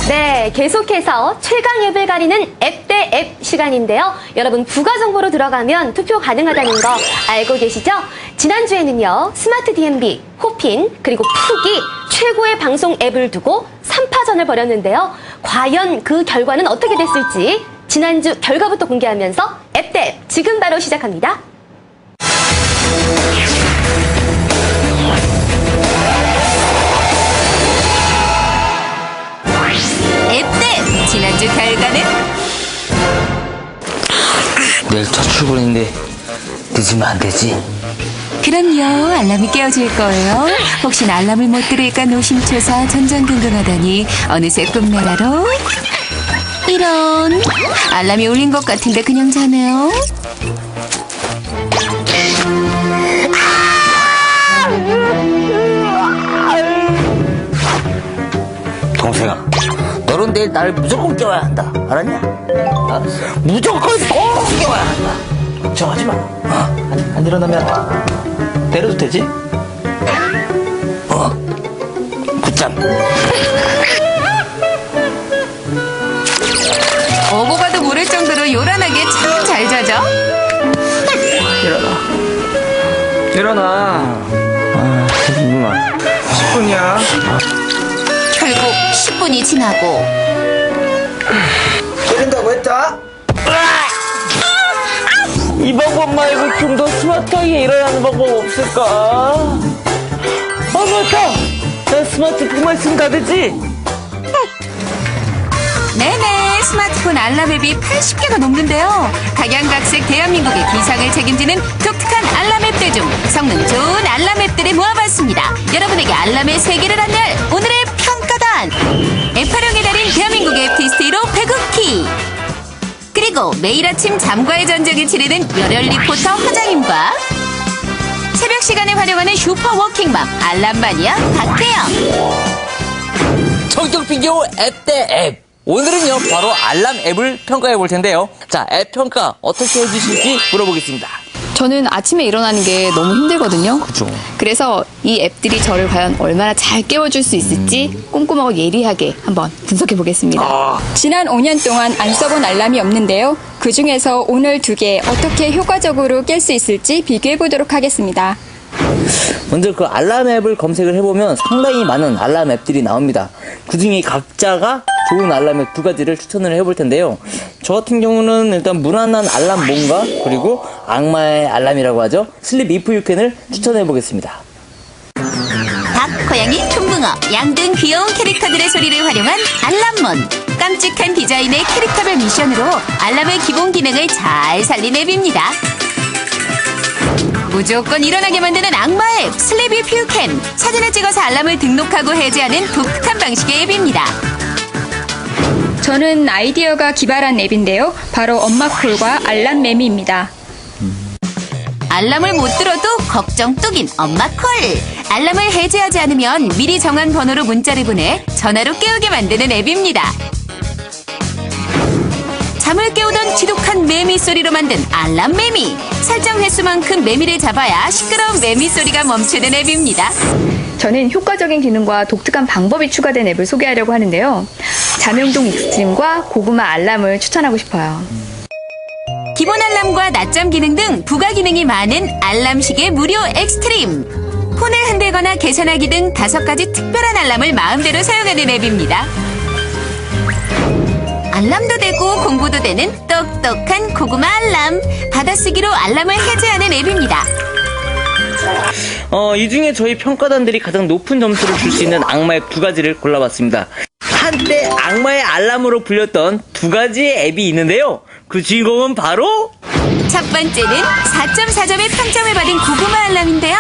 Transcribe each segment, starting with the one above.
네, 계속해서 최강 앱을 가리는 앱 대 앱 시간인데요. 여러분, 부가 정보로 들어가면 투표 가능하다는 거 알고 계시죠? 지난주에는요, 스마트 DMB, 호핀, 그리고 푸기 최고의 방송 앱을 두고 3파전을 벌였는데요. 과연 그 결과는 어떻게 됐을지 지난주 결과부터 공개하면서 앱 대 앱 지금 바로 시작합니다. 앱 대 앱 지난주 결과는 내일 첫 출근인데 늦으면 안 되지? 그럼요. 알람이 깨워질 거예요. 혹시나 알람을 못 들을까 노심초사 전전긍긍하다니 어느새 꿈나라로 이런 알람이 울린 것 같은데 그냥 자네요. 동생아, 너는 내일 나를 무조건 깨워야 한다. 알았냐? 알았어. 무조건 꼭 깨워야 한다. 걱정하지 마. 안 일어나면 때려도 되지? 굿잠. 오고 가도 모를 정도로 요란하게 참 잘 자죠? 일어나. 누나. 10분이야. 결국 10분이 지나고 때린다고 했다? 이 방법 말고 좀 더 스마트하게 일어나는 방법 없을까? 맞다! 나 스마트폰만 있으면 다 되지? 네네, 스마트폰 알람 앱이 80개가 넘는데요. 각양각색 대한민국의 기상을 책임지는 독특한 알람 앱들 중 성능 좋은 알람 앱들을 모아봤습니다. 여러분에게 알람의 세계를 안내할 오늘의 평가단. 앱 활용의 달인 대한민국의 앱티스트로 배국희. 그리고 매일 아침 잠과의 전쟁을 치르는 열혈 리포터 화장님과 새벽 시간에 활용하는 슈퍼 워킹맘 알람 마니아 박태영. 성격 비교 앱 대 앱. 오늘은요, 바로 알람 앱을 평가해 볼 텐데요. 자, 앱 평가 어떻게 해주실지 물어보겠습니다. 저는 아침에 일어나는 게 너무 힘들거든요. 그죠. 그래서 이 앱들이 저를 과연 얼마나 잘 깨워줄 수 있을지 꼼꼼하고 예리하게 한번 분석해 보겠습니다. 지난 5년 동안 안 써본 알람이 없는데요. 그 중에서 오늘 2개 어떻게 효과적으로 깰 수 있을지 비교해 보도록 하겠습니다. 먼저 그 알람 앱을 검색을 해보면 상당히 많은 알람 앱들이 나옵니다. 그 중에 각자가 좋은 알람 앱 2가지를 추천을 해볼 텐데요. 저 같은 경우는 일단 무난한 알람 뭔가, 그리고 악마의 알람이라고 하죠. 슬립 이프 유 캔을 추천해 보겠습니다. 닭, 고양이, tum붕어, 양 등 귀여운 캐릭터들의 소리를 활용한 알람몬. 깜찍한 디자인의 캐릭터별 미션으로 알람의 기본 기능을 잘 살린 앱입니다. 무조건 일어나게 만드는 악마 앱 슬리피 퓨캔. 사진을 찍어서 알람을 등록하고 해제하는 독특한 방식의 앱입니다. 저는 아이디어가 기발한 앱인데요. 바로 엄마콜과 알람 매미입니다. 알람을 못 들어도 걱정 뚝인 엄마 콜. 알람을 해제하지 않으면 미리 정한 번호로 문자를 보내 전화로 깨우게 만드는 앱입니다. 잠을 깨우던 지독한 매미 소리로 만든 알람 매미. 설정 횟수만큼 매미를 잡아야 시끄러운 매미 소리가 멈추는 앱입니다. 저는 효과적인 기능과 독특한 방법이 추가된 앱을 소개하려고 하는데요. 자명동 익스트림과 고구마 알람을 추천하고 싶어요. 기본 알람과 낮잠 기능 등 부가 기능이 많은 알람시계 무료 엑스트림. 폰을 흔들거나 계산하기 등 5가지 특별한 알람을 마음대로 사용하는 앱입니다. 알람도 되고 공부도 되는 똑똑한 고구마 알람. 받아쓰기로 알람을 해제하는 앱입니다. 이 중에 저희 평가단들이 가장 높은 점수를 줄 수 있는 악마 앱 2가지를 골라봤습니다. 한때 악마의 알람으로 불렸던 2가지의 앱이 있는데요. 그 주인공은 바로 첫 번째는 4.4점의 평점을 받은 고구마 알람인데요.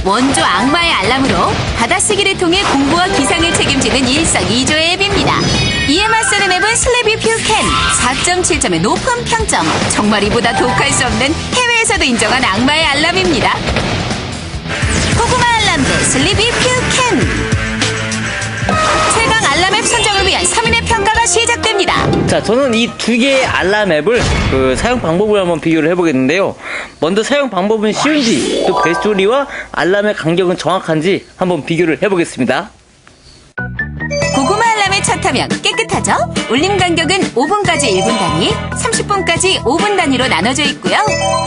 원조 악마의 알람으로 받아쓰기를 통해 공부와 기상을 책임지는 일석이조의 앱입니다. 이에 맞서는 앱은 슬리피 퓨캔. 4.7점의 높은 평점. 정말 이보다 독할 수 없는 해외에서도 인정한 악마의 알람입니다. 고구마 알람 대 슬리피 퓨캔. 최강 알람 앱 선정을 위한 3인의 평가가 시작됩니다. 자, 저는 이 2개의 알람 앱을 사용 방법을 한번 비교를 해보겠는데요. 먼저 사용 방법은 쉬운지, 또 벨소리와 알람의 간격은 정확한지 한번 비교를 해보겠습니다. 고구마 알람을 첫 사용하면 깨끗하죠? 울림 간격은 5분까지 1분 단위, 30분까지 5분 단위로 나눠져 있고요.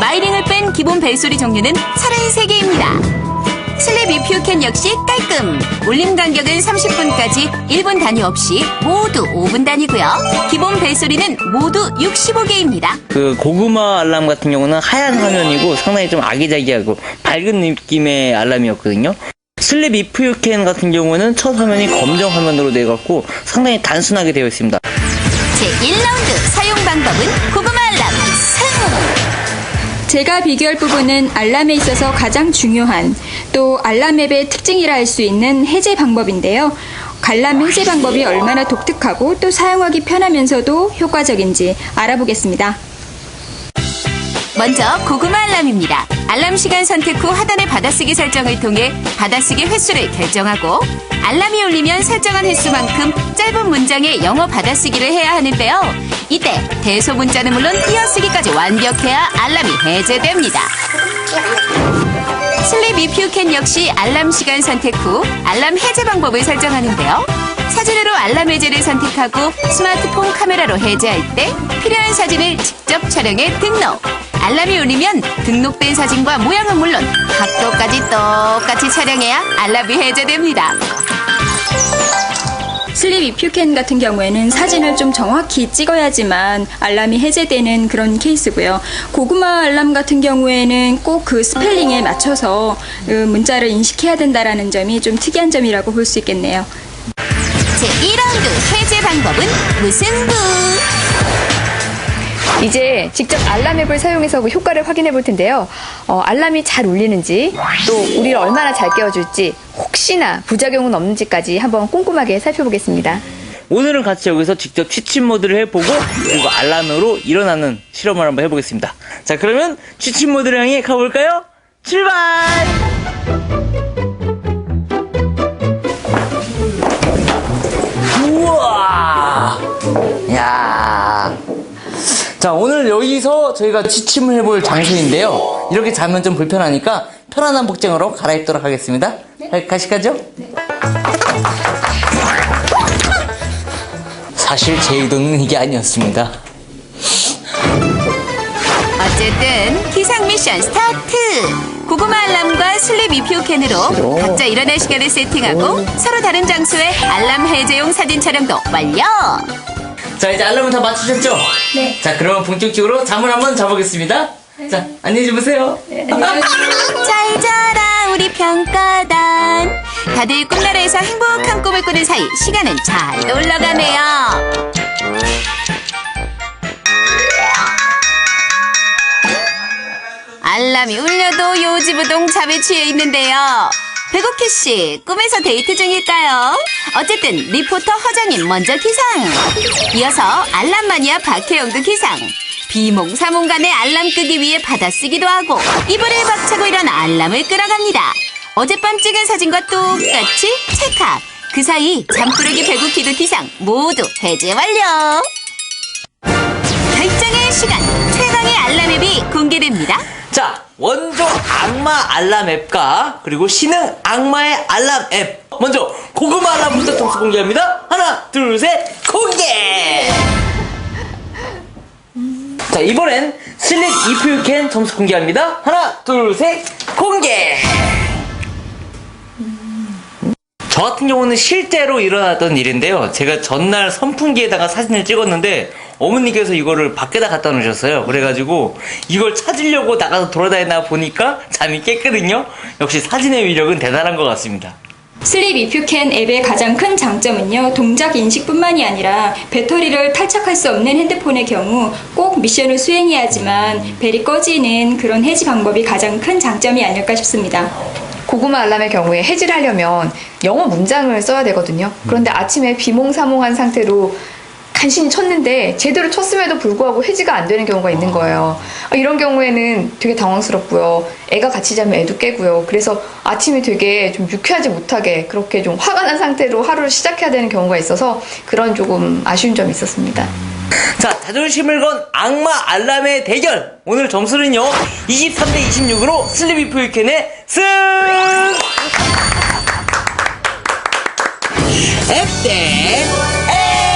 마이링을 뺀 기본 벨소리 종류는 33개입니다. 슬립 이퓨캔 역시 깔끔. 울림 간격은 30분까지 1분 단위 없이 모두 5분 단위고요. 기본 벨소리는 모두 65개입니다. 그 고구마 알람 같은 경우는 하얀 화면이고 상당히 좀 아기자기하고 밝은 느낌의 알람이었거든요. 슬립 이프 유 캔 같은 경우는 첫 화면이 검정 화면으로 되어갖고 상당히 단순하게 되어 있습니다. 제1라운드 사용 방법은 고구마 알람 사용. 제가 비교할 부분은 알람에 있어서 가장 중요한 또 알람 앱의 특징이라 할 수 있는 해제 방법인데요. 알람 해제 방법이 얼마나 독특하고 또 사용하기 편하면서도 효과적인지 알아보겠습니다. 먼저 고구마 알람입니다. 알람 시간 선택 후 하단의 받아쓰기 설정을 통해 받아쓰기 횟수를 결정하고 알람이 울리면 설정한 횟수만큼 짧은 문장의 영어 받아쓰기를 해야 하는데요. 이때 대소 문자는 물론 띄어쓰기까지 완벽해야 알람이 해제됩니다. 슬립 이프 유 캔 역시 알람 시간 선택 후 알람 해제 방법을 설정하는데요. 사진으로 알람 해제를 선택하고 스마트폰 카메라로 해제할 때 필요한 사진을 직접 촬영해 등록. 알람이 울리면 등록된 사진과 모양은 물론 각도까지 똑같이 촬영해야 알람이 해제됩니다. 슬립 이프 유 캔 같은 경우에는 사진을 좀 정확히 찍어야지만 알람이 해제되는 그런 케이스고요. 고구마 알람 같은 경우에는 꼭 그 스펠링에 맞춰서 문자를 인식해야 된다라는 점이 좀 특이한 점이라고 볼 수 있겠네요. 제2라운드 해제 방법은 무승부. 이제 직접 알람 앱을 사용해서 그 효과를 확인해 볼 텐데요. 알람이 잘 울리는지 또 우리를 얼마나 잘 깨워줄지 혹시나 부작용은 없는지까지 한번 꼼꼼하게 살펴보겠습니다. 오늘은 같이 여기서 직접 취침 모드를 해보고 그리고 알람으로 일어나는 실험을 한번 해보겠습니다. 자, 그러면 취침 모드를 향해 가볼까요? 출발! 우와! 야! 자, 오늘 여기서 저희가 취침을 해볼 장소인데요. 이렇게 자면 좀 불편하니까 편안한 복장으로 갈아입도록 하겠습니다. 가시까죠? 네. 사실 제 의도는 이게 아니었습니다. 어쨌든 기상 미션 스타트! 고구마 알람과 슬립 이프 유 캔으로 각자 일어날 시간을 세팅하고 서로 다른 장소에 알람 해제용 사진 촬영도 완료! 자, 이제 알람을 다 맞추셨죠? 네. 자, 그러면 본격적으로 잠을 한번 자보겠습니다. 네. 자, 안녕히 주무세요. 네, 잘 자라 우리 평가단. 다들 꿈나라에서 행복한 꿈을 꾸는 사이 시간은 잘 흘러가네요. 알람이 울려도 요지부동 잠에 취해 있는데요. 백옥희 씨, 꿈에서 데이트 중일까요? 어쨌든 리포터 허정님 먼저 기상. 이어서 알람 마니아 박혜영도 기상. 비몽사몽간에 알람 끄기 위해 받아쓰기도 하고 이불을 박차고 일어나 알람을 끌어갑니다. 어젯밤 찍은 사진과 똑같이 찰칵. 그 사이 잠꾸러기 백옥희도 기상. 모두 해제 완료. 결정의 시간. 최강의 알람 앱이 공개됩니다. 자, 원조 악마 알람 앱과 그리고 신흥 악마의 알람 앱. 먼저 고구마 알람부터 점수 공개합니다. 하나, 둘, 셋, 공개! 자, 이번엔 슬립 이프 유 캔 점수 공개합니다. 하나, 둘, 셋, 공개! 저 같은 경우는 실제로 일어났던 일인데요. 제가 전날 선풍기에다가 사진을 찍었는데 어머니께서 이거를 밖에다 갖다 놓으셨어요. 그래가지고 이걸 찾으려고 나가서 돌아다니다 보니까 잠이 깼거든요. 역시 사진의 위력은 대단한 것 같습니다. 슬립 이프 유 캔 앱의 가장 큰 장점은요, 동작 인식뿐만이 아니라 배터리를 탈착할 수 없는 핸드폰의 경우 꼭 미션을 수행해야지만 벨이 꺼지는 그런 해지 방법이 가장 큰 장점이 아닐까 싶습니다. 고구마 알람의 경우에 해지를 하려면 영어 문장을 써야 되거든요. 그런데 아침에 비몽사몽한 상태로 간신히 쳤는데 제대로 쳤음에도 불구하고 해지가 안 되는 경우가 있는 거예요. 이런 경우에는 되게 당황스럽고요. 애가 같이 자면 애도 깨고요. 그래서 아침이 되게 좀 유쾌하지 못하게 그렇게 좀 화가 난 상태로 하루를 시작해야 되는 경우가 있어서 그런 조금 아쉬운 점이 있었습니다. 자, 자존심을 건 악마 알람의 대결. 오늘 점수는요 23대 26으로 슬립 이프 유 캔의 승! 앱 대 앱!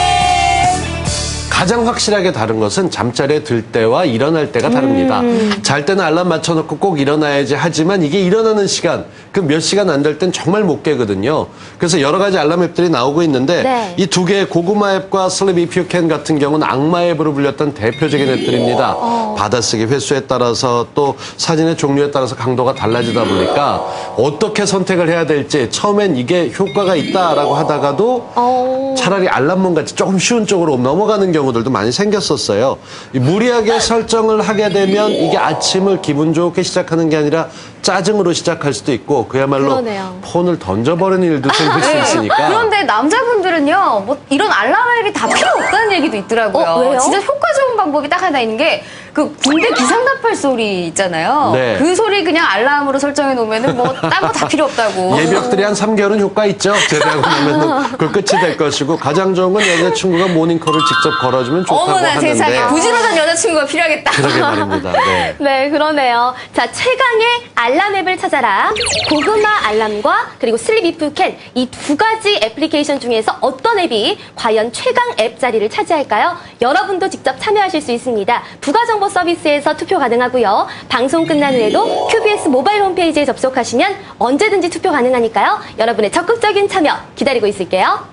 가장 확실하게 다른 것은 잠자리에 들 때와 일어날 때가 다릅니다. 잘 때는 알람 맞춰놓고 꼭 일어나야지 하지만 이게 일어나는 시간, 그 몇 시간 안 될 땐 정말 못 깨거든요. 그래서 여러 가지 알람 앱들이 나오고 있는데 네. 이 두 개의 고구마 앱과 슬립 if you can 같은 경우는 악마 앱으로 불렸던 대표적인 앱들입니다. 받아쓰기 횟수에 따라서 또 사진의 종류에 따라서 강도가 달라지다 보니까 어떻게 선택을 해야 될지 처음엔 이게 효과가 있다라고 하다가도 차라리 알람문 같이 조금 쉬운 쪽으로 넘어가는 경우들도 많이 생겼었어요. 이 무리하게 설정을 하게 되면 이게 아침을 기분 좋게 시작하는 게 아니라 짜증으로 시작할 수도 있고 그야말로 그러네요. 폰을 던져버리는 일도 생길 수 있으니까. 그런데 남자분들은요, 뭐 이런 알람 앱이 다 필요 없다는 얘기도 있더라고요. 왜요? 진짜 효과 좋은 방법이 딱 하나 있는 게 그 군대 기상나팔 소리 있잖아요. 네. 그 소리 그냥 알람으로 설정해 놓으면은 뭐 딴 거 다 필요 없다고. 예비역들이 한 3개월은 효과 있죠. 제대하고 나면은 그 끝이 될 것이고 가장 좋은 건 여자친구가 모닝콜을 직접 걸어주면 좋다고 어머나 하는데. 세상에 부지런한 여자친구가 필요하겠다. 그러게 말입니다. 네. 네, 그러네요. 자, 최강의 알람 앱을 찾아라. 고구마 알람과 그리고 슬립 if you can 이 두 가지 애플리케이션 중에서 어떤 앱이 과연 최강 앱 자리를 차지할까요? 여러분도 직접 참여하실 수 있습니다. 부가정보 서비스에서 투표 가능하고요. 방송 끝난 후에도 QBS 모바일 홈페이지에 접속하시면 언제든지 투표 가능하니까요. 여러분의 적극적인 참여 기다리고 있을게요.